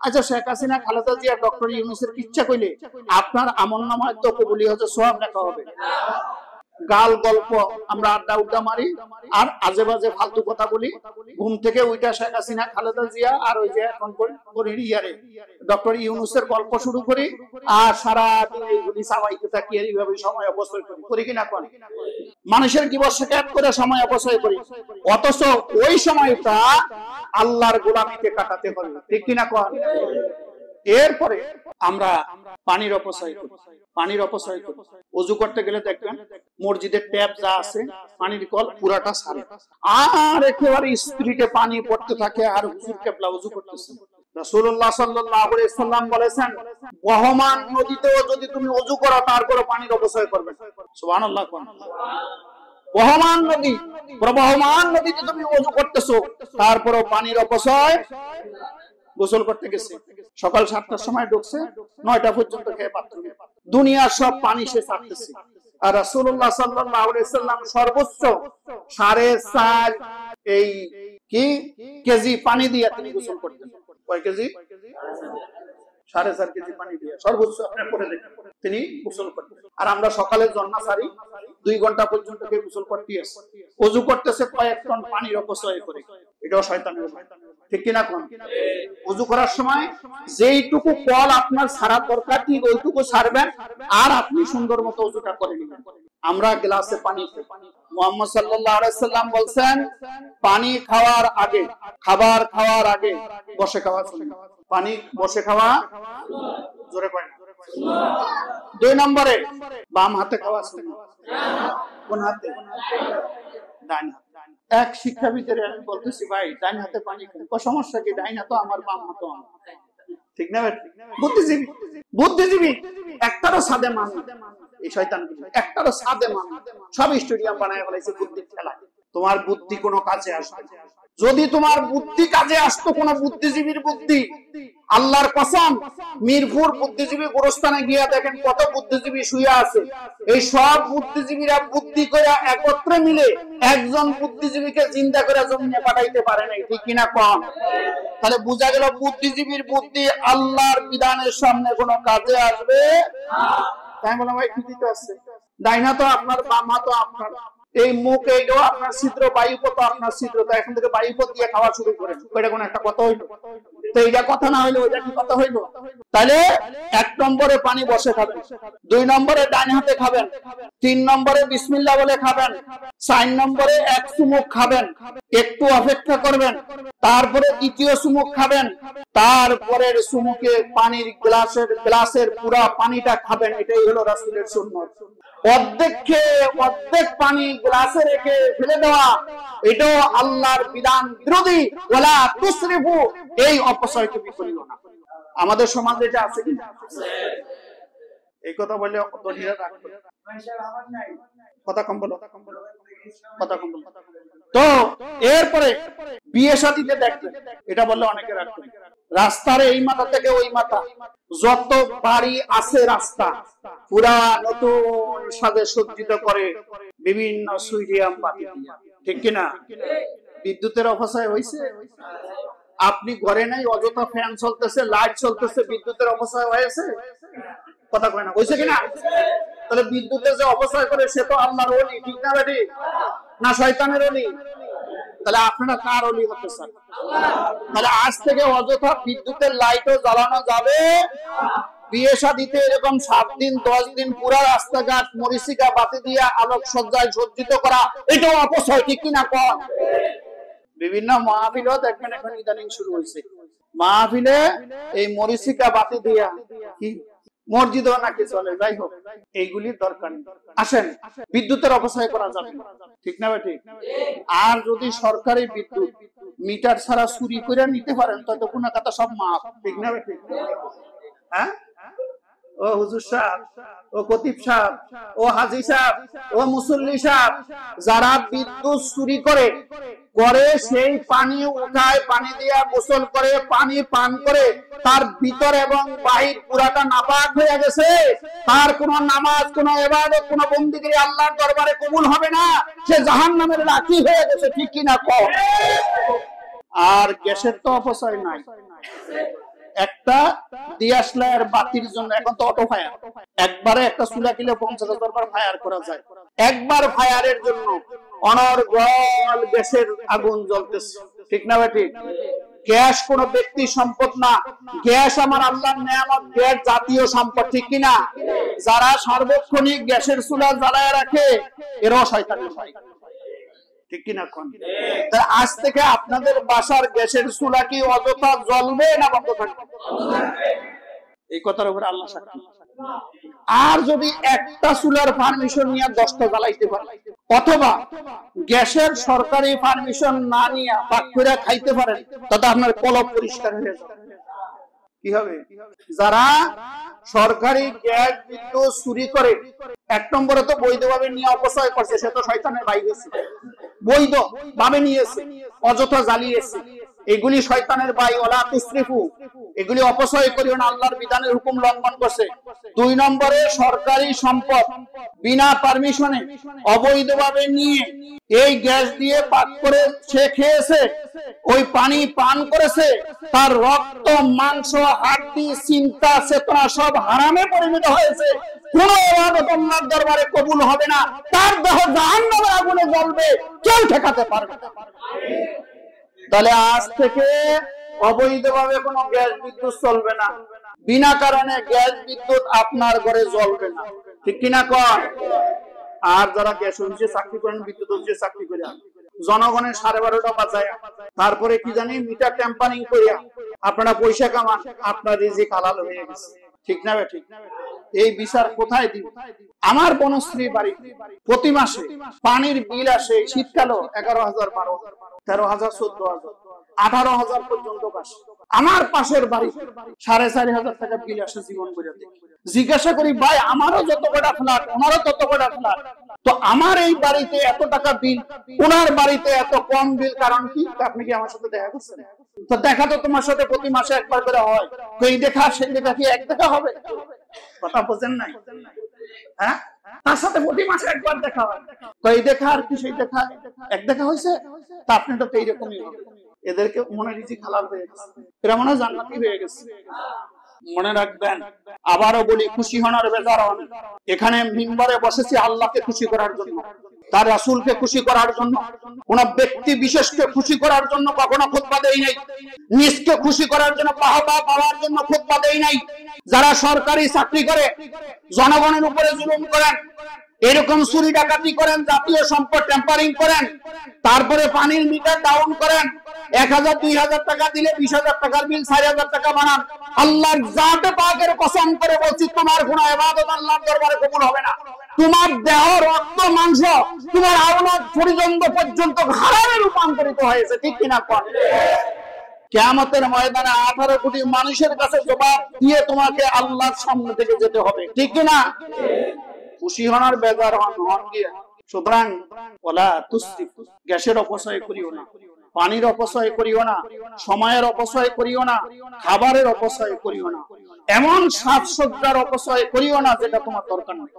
আচ্ছা, শেখ হাসিনা, খালেদা জিয়া, ডক্টর ইউনূসের ইচ্ছা কইলে আপনার আমলনামায় তো কবুলি হচ্ছে, সওয়াব লেখা হবে। গাল গল্প আমরা আড্ডা উড্ডা মারি আর আজে বাজে ফালতু কথা বলি, ঘুম থেকে ওইটা শেখ হাসিনা, খালেদা জিয়া আর ওই যে এখন ডক্টর ইউনূসের গল্প শুরু করি আর সারা দিন এইগুলি চাবাইতে থাকি, এইভাবে সময় অপচয় করি কিনা কোন? মানুষের কি বর্ষাকাত করে সময় অপচয় করি, অথচ ওই সময়টা আল্লাহর গোলামিতে কাটাতে হবে, ঠিক কিনা কোন? এরপরে আমরা পানির অপচয় করি, পানির অপচয় করি। ওযু করতে গেলে দেখবেন মসজিদের ট্যাপ যা আছে পানির কল পুরাটা সারে, আর একেবারে স্পিরিটে পানি পড়তে থাকে, আর হুজুর কেবলা ওযু করতেছে। রাসূলুল্লাহ সাল্লাল্লাহু আলাইহি সাল্লাম বলেছেন, বহমান নদীতেও যদি তুমি ওযু করো তারপরে পানির অপচয় করবে। সুবহানাল্লাহ। বহমান নদী, প্রবহমান নদীতে তুমি ওযু করতেছো, তারপরে পানির অপচয়। গোসল করতে গেছে, সকাল 7টার সময় ঢুকছে, 9টা পর্যন্ত খেয়ে বাথরুমে, দুনিয়ার সব পানি সে ছাড়তেছে। আর রাসূলুল্লাহ সাল্লাল্লাহু আলাইহি সাল্লাম সর্বোচ্চ 4.5 এই কি কেজি পানি দিয়ে তিনি গোসল করতেন। কয় কেজি? 4.5 কেজি পানি দিয়ে সর্বোচ্চ আপনি করে দেখেন তিনি গোসল করতেন। আর আমরা সকালে জন্না সারি 2 ঘন্টা পর্যন্ত কে গোসল করতে আসে, ওযু করতেছে কয়েক টন পানির অপচয় করে। এটাও শয়তানের, ঠিক কিনা কোন? ওযু করার সময় যেইটুকু কল আপনার সারা দরকার ঠিক ওইটুকু সারবেন, আর আপনি সুন্দর মতো ওযুটা করে নেবেন। আমরা গ্লাসে পানি খাই, মুহাম্মদ সাল্লাল্লাহু আলাইহি সাল্লাম বলেন, পানি খাওয়ার আগে, খাবার খাওয়ার আগে বসে খাওয়া সুন্নাত। পানি বসে খাওয়া জোরে কয় না। 2 নম্বরে বাম হাতে খাওয়া সুন্নাত। কোন হাতে? ডান হাতে। এক শিক্ষাবিদের আমি বলতেছি, ভাই ডান হাতে পানি খাই, কোন সমস্যা কি? ডান হাতে আমার, বাম হাতে আমার, ঠিক না? বুদ্ধিজীবী, বুদ্ধিজীবী একটারও সাদে মান, এই শয়তান একটারও সাদে মান, সব স্টেডিয়াম বানায় ফেলাইছে বুদ্ধির খেলা। তোমার বুদ্ধি কোনো কাজে আসবে না। যদি তোমার বুদ্ধি কাজে আসতো, কোন বুদ্ধিজীবীর বুদ্ধি, আল্লাহর কসম, মিরপুর বুদ্ধিজীবী গোরস্থানে গিয়া দেখেন কত বুদ্ধিজীবী শুয়ে আছে। এই সব বুদ্ধিজীবীরা বুদ্ধি করে একত্রে মিলে একজন বুদ্ধিজীবীকে জিন্দা করে জমিনে পাঠাইতে পারে নাই, ঠিক কিনা কম? তাহলে বোঝা গেল বুদ্ধিজীবীর বুদ্ধি আল্লাহর বিধানের সামনে কোনো কাজে আসবে না। তাই বললাম ভাই ঠিক আছে, ডাইন হাত আপনার, বাম হাত আপনার, এই মুখ এইটাও আপনার ছিদ্র, বায়ুপথ আপনার ছিদ্র, তো এখন থেকে বায়ুপথ দিয়ে খাওয়া শুরু করেন। ওইটা কোন একটা কথা হইলো? তো এইটা কথা না হইলো ওইটা কি কথা হইলো? তাহলে 1 নম্বরে পানি বসে খাবেন, 2 নম্বরে ডান হাতে খাবেন, 3 নম্বরে বিসমিল্লাহ বলে খাবেন, 4 নম্বরে 1 চুমুক খাবেন, একটু অপেক্ষা করবেন, তারপরে 2য় চুমুক খাবেন, তারপরের চুমুকে পানির গ্লাসের পুরা পানিটা খাবেন। এটাই হলো রাসূলের সুন্নাত। অর্ধেক পানি গ্লাসে রেখে ফেলে দেওয়া, এটাও আল্লাহর বিধান বিরোধী। ওয়ালা তুসরিফু, এই অপচয় তুমি করিও না। আমাদের সমাজে এটা আছে কি না? এই কথা বললে দলিরা রাখবে, কথা কম বলো, কথা কম বলো। তো এরপরে বিয়ে শাদীতে দেখবেন, এটা বললে অনেকে রাখবে, রাস্তার এই মাথা থেকে ওই মাথা যত বাড়ি আছে রাস্তা পুরা নতুন সাজে সজ্জিত করে বিভিন্ন সুইডিয়াম বাতি দিয়া, ঠিক কিনা? বিদ্যুতের অপচয় হয়েছে। আপনি ঘরে নাই, অযথা ফ্যান চলতেছে, লাইট চলতেছে, বিদ্যুতের অপচয় হয়েছে, কথা কয় না, হয়েছে কিনা? তাহলে বিদ্যুতের যে অপচয় করে সে তো আল্লাহর ওলি, ঠিক না বেটি? না শয়তানের ওলি? তাহলে আপনারা কার ওলি হতে চান? তাহলে আজ থেকে অযথা বিদ্যুতের লাইটও জ্বালানো যাবে। বিয়ে শাদীতে এরকম 7 দিন 10 দিন পুরা রাস্তাঘাট মরিচিকা বাতি দিয়ে আলোক সজ্জায় সজ্জিত করা, এটাও অপচয়, ঠিক কিনা কন? বিভিন্ন মাহফিলও দেখবেন এখন ইদানিং শুরু হয়েছে, মাহফিলে এই মরিচিকা বাতি দিয়া কি মসজিদও নাকি চলে। যাই হোক, এইগুলির দরকার নেই। আসেন, বিদ্যুতের অপচয় করা যাবে, ঠিক না বেটি? আর যদি সরকারি বিদ্যুৎ মিটার ছাড়া চুরি করে নিতে পারেন তাহলে কোনো কথা সব মাফ, ঠিক না বেটি? হ্যাঁ, ও হুজুর সাহেব, ও খতিব সাহেব, ও হাজী সাহেব, ও মুসল্লি সাহেব, যারা বিদ্যুৎ চুরি করে সেই পানি উঠায়, পানি দিয়া গোসল করে, পানি পান করে, তার ভিতর এবং বাহির পুরাটা নাপাক হয়ে গেছে, তার কোন নামাজ, কোন ইবাদত, কোন বন্দেগী আল্লাহর দরবারে কবুল হবে না, সে জাহান্নামের লাঠি হয়ে গেছে, ঠিক কিনা কও? আর গ্যাসের তো অপচয় নাই, একটা দিয়াশলাইয়ের বাতির জন্য এখন তো অটো ফায়ার, একবারে একটা চুলা কিলে 50,000 বার ফায়ার করা যায়। একবার ফায়ারের জন্য অনর্গল গ্যাসের আগুন জ্বলতেছে, ঠিক না ভাই? ঠিক। গ্যাস কোন ব্যক্তি সম্পদ না, গ্যাস আমার আল্লাহর নেয়ামত, গ্যাস জাতীয় সম্পদ, ঠিক কিনা? যারা সার্বক্ষণিক গ্যাসের চুলা জ্বালায় রাখে এরাও শয়তানের ভাই, ঠিক কিনা? আজ থেকে আপনাদের বাসার গ্যাসের চুলা কি অযথা জ্বলবে না বন্ধ থাকবে? এই কথার উপরে আল্লাহ সাক্ষী। আর যদি একটা চুলার পারমিশন নিয়ে 10টা জ্বালাইতে পারে, অথবা গ্যাসের সরকারি পারমিশন না নিয়ে পাক করে খাইতে পারেন, তাতে আপনার কলব পরিষ্কার হয়ে যাবে। কি হবে? যারা সরকারি গ্যাস বিদ্যুৎ চুরি করে, এক নম্বরে তো বৈধভাবে নিয়ে অপচয় করছে, সে তো শয়তানের ভাই হয়েছে। বৈধ ভাবে নিয়েছে, অযথা জ্বালিয়েছে, এগুলি শয়তানের ভাই। ওয়ালা তুসরিফু, এগুলি অপচয় করিও না, আল্লাহর বিধানের হুকুম লঙ্ঘন করছে। 2 নম্বরে সরকারি সম্পদ বিনা পারমিশনে অবৈধভাবে নিয়ে এই গ্যাস দিয়ে পাক করে সে খেয়েছে, ওই পানি পান করেছে, তার রক্ত, মাংস, হাড্ডি, চিন্তা, চেতনা সব হারামে পরিণত হয়েছে। কোন ইবাদত আল্লাহর দরবারে কবুল হবে না, তার দেহ জাহান্নামের আগুনে জ্বলবে, কেউ ঠেকাতে পারবে না। তাহলে আজ থেকে অবৈধভাবে কোনো গ্যাস বিদ্যুৎ চলবে না, বিনা কারণে গ্যাস বিদ্যুৎ আপনার ঘরে জ্বলবে না, ঠিক কিনা? কর। আর যারা গ্যাস অফিসে চাকরি করেন, বিদ্যুৎ অফিসে চাকরি করেন, জনগণের 12:30 বাজায়, তারপরে কি জানি মিটার টেম্পারিং করিয়া আপনারা পয়সা কামান, আপনার রিজিক হালাল হয়ে গেছে, ঠিক না? ঠিক। এই বিচার কোথায় দিব? আমার বনশ্রী বাড়ি প্রতি মাসে পানির বিল আসে, শীতকালে 11,000, 12,000, 13,000, 14,000, 18,000 পর্যন্ত আসে। আমার পাশের বাড়ি 4,500 টাকা বিল আসে জীবন করে। জিজ্ঞাসা করি, ভাই আমারও যত কটা ফ্ল্যাট, ওনারও তত কটা ফ্ল্যাট, তো আমার এই বাড়িতে এত টাকা বিল, ওনার বাড়িতে এত কম বিল, কারণ কি? আপনি কি আমার সাথে দেখা করছেন? তো দেখা তো তোমার সাথে প্রতি মাসে একবার করে হয়, তো এই দেখা সেই দেখা কি এক দেখা হবে? কথা বোঝেন নাই? হ্যাঁ, তার সাথে প্রতি মাসে একবার দেখা হয়, তো এই দেখা আর কি সেই দেখা এক দেখা হয়েছে? তা আপনি তো এইরকমই হবে। এদেরকে মনে রিজিক হালাল হয়ে গেছে, এরা মনে জান্নাতি হয়ে গেছে। মনে রাখবেন, আবারও বলি, খুশি হওয়ার বেজার হন। এখানে মিম্বরে বসেছি আল্লাহকে খুশি করার জন্য, তার রাসূলকে খুশি করার জন্য, কোন ব্যক্তি বিশেষকে খুশি করার জন্য কখনো খুতবা দেই নাই। নিজকে খুশি করার জন্য, বাহবা পাওয়ার জন্য খুতবা দেই নাই। যারা সরকারি চাকরি করে, জনগণের উপরে জুলুম করেন, এরকম চুরি ডাকাতি করেন, জাতীয় সম্পদ টেম্পারিং করেন, তারপরে পানির মিটার ডাউন করেন, 1,000, 2,000 টাকা দিলে 20,000 টাকার বিল 4,000 টাকা বানান, আল্লাহর জাতে পাকের কসম করে বলছি, তোমার কোন ইবাদত আল্লাহর দরবারে কবুল হবে না। তোমার দেহ, রক্ত, মাংস, তোমার আওলাদ পর্যন্ত হারামে রূপান্তরিত হয়েছে, ঠিক কিনা? কিয়ামতের ময়দানে 18 কোটি মানুষের কাছে জবাব দিয়ে তোমাকে আল্লাহর সামনে থেকে যেতে হবে, ঠিক কিনা? খুশি হওয়ার বেজার হন গিয়ে। সুতরাং ওয়ালা তুসরিফু, গ্যাসের অপচয় করিও না, পানির অপচয় করিও না, সময়ের অপচয় করিও না, খাবারের অপচয় করিও না, এমন সাজসজ্জার অপচয় করিও না যেটা তোমার দরকার নেই,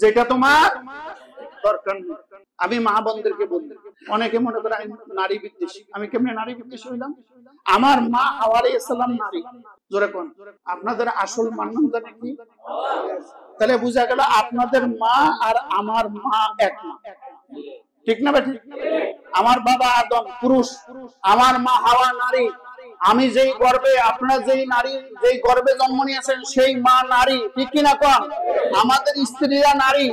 যেটা তোমার দরকার নেই। আমি মা বোনদেরকে বলি, অনেকে মনে করে আমি নারী বিদ্বেষী। আমি কেমনে নারী বিদ্বেষী হইলাম? আমার মা হাওয়া আলাইহিস সালাম নারী। জোরে কোন? আপনাদের আসল মান্নান জানে কি? তাহলে বুঝা গেল আপনাদের মা আর আমার মা এক না, ঠিক না? ঠিক। আমার বাবা আদম পুরুষ, আমার মা হাওয়া নারী। আমি যেই গর্বে, আপনারা যেই নারী, যেই গর্বে জন্ম নিয়েছেন সেই মা নারী, ঠিক কিনা? কম আমাদের স্ত্রীরা নারী,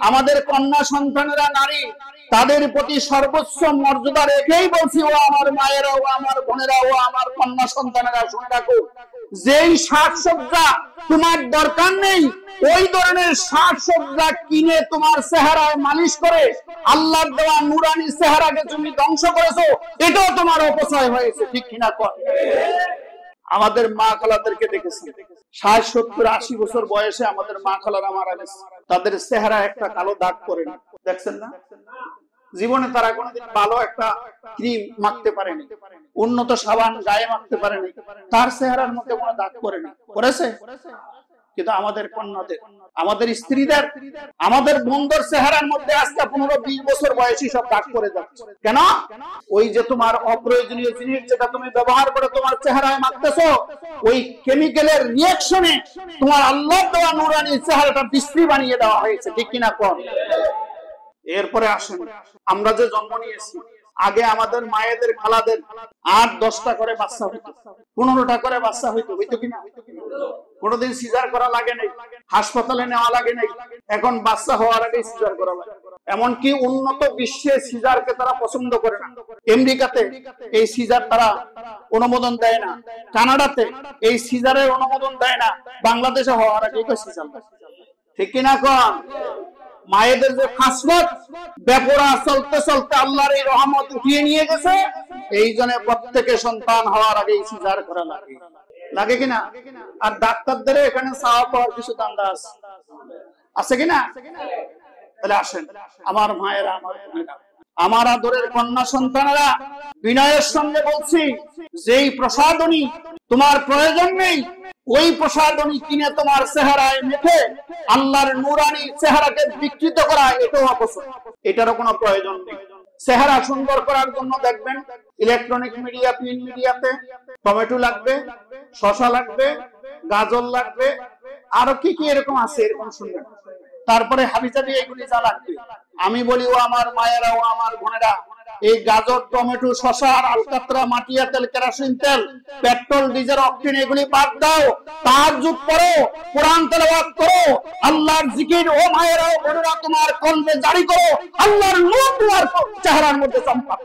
আমাদের কন্যা সন্তানেরা নারী, তাদের প্রতি সর্বোচ্চ মর্যাদা রেখেই বলছি, ও আমার মায়েরা, ও আমার বোনেরা, ও আমার কন্যা সন্তানেরা, শুনে রাখো, যেই সাজসজ্জা তোমার দরকার নেই, ওই ধরনের সাজসজ্জা কিনে তোমার চেহারায় মালিশ করে আল্লাহর দেওয়া নুরানি চেহারাকে তুমি ধ্বংস করেছো, এটাও তোমার অপচয় হয়েছে, ঠিক কিনা? কর। আমাদের মা খালাদেরকে দেখেছি 60, 70, 80 বছর বয়সে আমাদের মা খালারা মারা গেছে, তাদের চেহারা একটা কালো দাগ করে না, দেখছেন না? জীবনে তারা কোনোদিন ভালো একটা ক্রিম মাখতে পারেনি, উন্নত সাবান গায়ে মাখতে পারেনি, তার চেহারার মধ্যে কোনো দাগ করে না, করেছে? কিন্তু আমাদের কন্যাদের, আমাদের স্ত্রীদের, আমাদের বন্ধুর চেহারার মধ্যে আজকে 15-20 বছর বয়সী সব দাগ করে যাচ্ছে। কেন? ওই যে তোমার অপ্রয়োজনীয় জিনিস যেটা তুমি ব্যবহার করে তোমার চেহারায় মাখতেছো, ওই কেমিক্যালের রিঅ্যাকশনে তোমার আল্লাহর দেওয়া নূরানি চেহারাটা বিশ্রী বানিয়ে দেওয়া হয়েছে, ঠিক কিনা কোন? এরপরে আসেন, আমরা যে জন্ম নিয়েছি, আগে আমাদের মায়েদের খালাদের 8-10টা করে বাচ্চা হইতো, 15টা করে বাচ্চা হইতো, হইতো কিনা? কোনোদিন সিজার করা লাগে নাই, হাসপাতালে নেওয়া লাগে নাই। এখন বাচ্চা হওয়ার আগে সিজার করা লাগে। এমনকি উন্নত বিশ্বে সিজারকে তারা পছন্দ করে না। আমেরিকাতে এই সিজার তারা অনুমোদন দেয় না, কানাডাতে এই সিজারের অনুমোদন দেয় না, বাংলাদেশে হওয়ার আগে সিজার, ঠিক কিনা কোন? মায়েদের যে খাসলত বেপরা চলতে চলতে আল্লাহর এই রহমত উঠিয়ে নিয়ে গেছে, এই জন্য প্রত্যেকে সন্তান হওয়ার আগে সিজার করা লাগে, লাগে কিনা? আর ডাক্তারদের এখানে চাওয়া পাওয়ার কিছু দান্দা আছে কিনা? তাহলে আসেন আমার মায়েরা, আমার আদরের কন্যা সন্তানেরা, বিনয়ের সঙ্গে বলছি, যেই প্রসাদনী তোমার প্রয়োজন নেই, ওই প্রসাদনী কিনে তোমার চেহারায় মেখে আল্লাহর নূরানি চেহারাকে বিকৃত করা, এটাও অপছন্দ, এটারও কোনো প্রয়োজন নেই। চেহারা সুন্দর করার জন্য দেখবেন ইলেকট্রনিক মিডিয়া, প্রিন্ট মিডিয়াতে টমেটো লাগবে, শসা লাগবে, গাজর লাগবে, আরো কি কি এরকম আছে, এরকম শুনবেন। তারপরে হাবিজাবি এগুলি যা লাগবে, আমি বলি ও আমার মায়েরা, ও আমার বোনেরা, এই গাজর, টমেটো, শসা আর আলকাতরা, মাটিয়া তেল, কেরোসিন তেল, পেট্রোল, ডিজেল, অকটেন এগুলি বাদ দাও, তাহাজ্জুদ করো, কোরআন তেলাওয়াত করো, আল্লাহর জিকির ও মায়েরা ও বোনেরা তোমার কলবে জারি করো, আল্লাহর নূর তোমার চেহারার মধ্যে চমকাবে,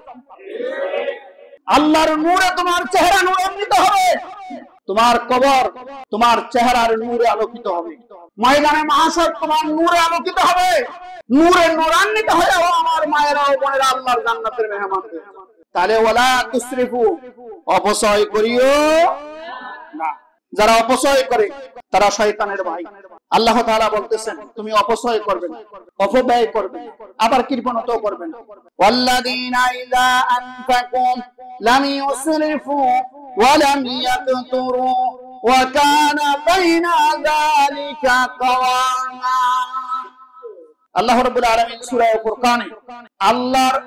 আল্লাহর নূরে তোমার চেহারা নূরান্বিত হবে, তোমার কবর তোমার চেহারার নূরে আলোকিত হবে, ময়দানে মাহশর তোমার নূরে আলোকিত হবে, নূরে নূরান্বিত হয়ে আমার মায়েরা ও বোনেরা আল্লাহর জান্নাতের মেহমান। তাহলে ওয়ালা তুসরিফু, অপচয় করিও না। যারা অপচয় করে তারা শয়তানের ভাই। আল্লাহ তাআলা বলতেছেন তুমি অপচয় করবে না, অপব্যয় করবে না, আবার কৃপণতাও করবে না। ওয়াল্লাযীনা ইযা আনফাকু লাম ইউসরিফু ওয়া লাম ইয়াকতুরু ওয়া কানা বাইনা যালিকা কাওয়ামা। আল্লাহ রাব্বুল আলামিন সূরা ফুরকানে আল্লাহর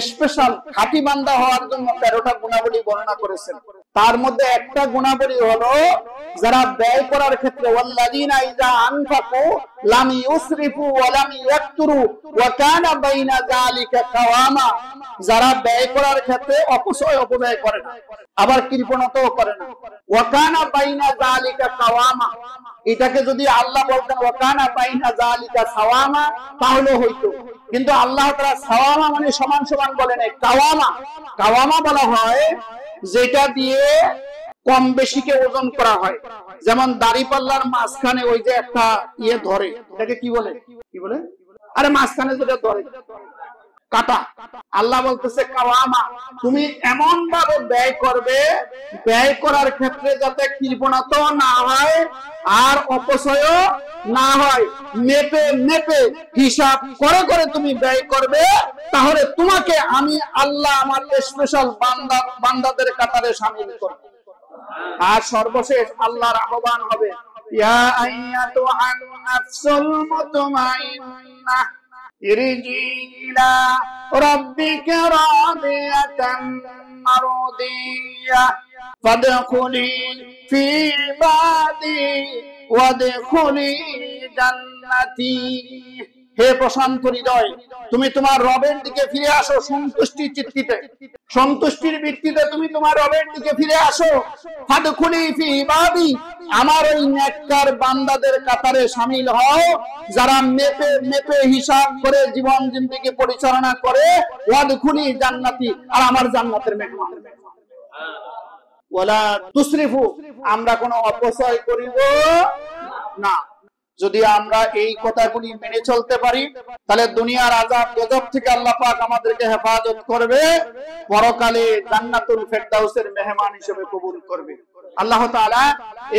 স্পেশাল খাঁটি বান্দা হওয়ার জন্য 13টা গুণাবলী বর্ণনা করেছেন। তার মধ্যে একটা গুণাবলী হলো যারা ব্যয় করার ক্ষেত্রে ওয়াল্লাযীনা ইযা আনফাকু লাম ইউসরিফু ওয়া লাম ইয়াকতুরু ওয়া কানা বাইনা যালিকা কাওয়ামা, যারা ব্যয় করার ক্ষেত্রে অপব্যয় করে না, আবার কৃপণতাও করে না। ওয়া কানা বাইনা যালিকা কাওয়ামা, এটাকে যদি আল্লাহ বলতেন ওয়া কানা বাইনা যালিকা সাওয়ামা তাহলে হইতো, কিন্তু আল্লাহ তাআলা সাওয়ামা মানে সমান সমান বলেন, কাওয়ামা, কাওয়ামা বলা হয় যেটা দিয়ে কম বেশিকে ওজন করা হয়। যেমন দাড়িপাল্লার মাঝখানে ওই যে একটা ইয়ে ধরে, এটাকে কি বলে? কি বলে? আরে মাঝখানে যেটা ধরে, কাটা। আল্লাহ বলতেছে কাওয়ামা, তুমি এমন ভাবে ব্যয় করবে, ব্যয় করার ক্ষেত্রে যাতে কৃপণতা না হয় আর অপচয়ও না হয়, মেপে মেপে হিসাব করে করে তুমি ব্যয় করবে, তাহলে তোমাকে আমি আল্লাহ আমার স্পেশাল বান্দাদের কাতারে শামিল করব। আর সর্বশেষ আল্লাহর আহ্বান হবে, ইয়া আইয়াতুহান নাফসুল মুতমাইন্নাহ ইরজি ইলা রাব্বিকা রাদিয়াতান মারদিয়াহ ফাদখুলি ফি ইবাদি ওয়াদখুলি জান্নাতি। হে প্রশান্ত হৃদয়, তুমি তোমার রবের দিকে ফিরে আসো সন্তুষ্টির চিত্তিতে, সন্তুষ্টির ভিত্তিতে তুমি তোমার রবের দিকে ফিরে আসো। ফাদখুলি ফি ইবাদি, আমার ওই নেককার বান্দাদের কাতারে শামিল হও, যারা মেপে মেপে হিসাব করে জীবন জিন্দেগি পরিচালনা করে। ওয়াদখুলি জান্নাতি, আর আমার জান্নাতের মেহমান। ওয়ালা তুসরিফু, আমরা কোনো অপচয় করিব না। যদি আমরা এই কথাগুলি মেনে চলতে পারি, তাহলে দুনিয়ার আযাব গজব থেকে আল্লাহ পাক আমাদেরকে হেফাজত করবে, পরকালে জান্নাতুল ফেরদাউসের মেহমান হিসেবে কবুল করবে। আল্লাহ তাআলা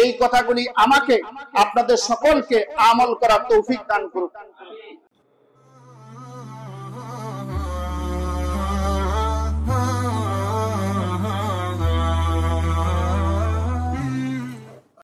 এই কথাগুলি আমাকে আপনাদের সকলকে আমল করার তৌফিক দান করুন।